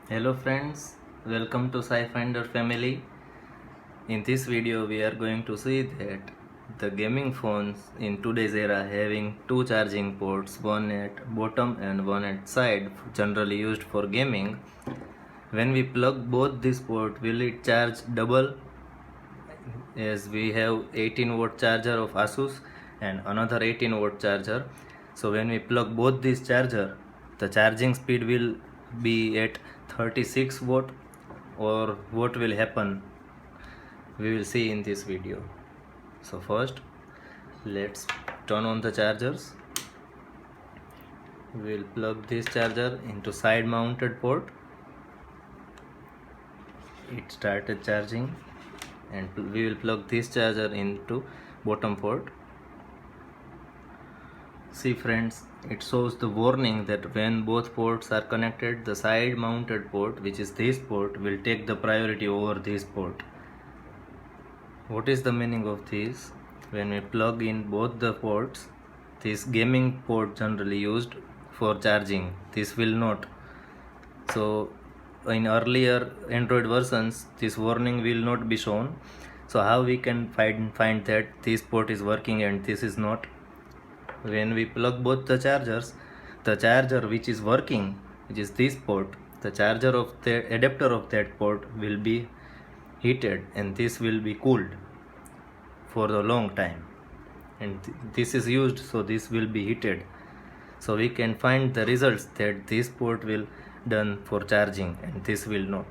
Hello friends, welcome to SciFinder family. In this video we are going to see that the gaming phones in today's era having two charging ports, one at bottom and one at side, generally used for gaming. When we plug both this port, will it charge double? As we have 18 watt charger of Asus and another 18 watt charger. So when we plug both these charger, the charging speed will be at 36 watt, or what will happen we will see in this video. So first let's turn on the chargers. We will plug this charger into side mounted port. It started charging, and we will plug this charger into bottom port. See friends, it shows the warning that when both ports are connected, the side mounted port, which is this port, will take the priority over this port. What is the meaning of this? When we plug in both the ports, this gaming port generally used for charging, this will not. So in earlier Android versions, this warning will not be shown. So how we can find that this port is working and this is not? When we plug both the chargers, the charger which is working, which is this port, the charger of the adapter of that port will be heated and this will be cooled for a long time, and this is used, so this will be heated. So we can find the results that this port will done for charging and this will not.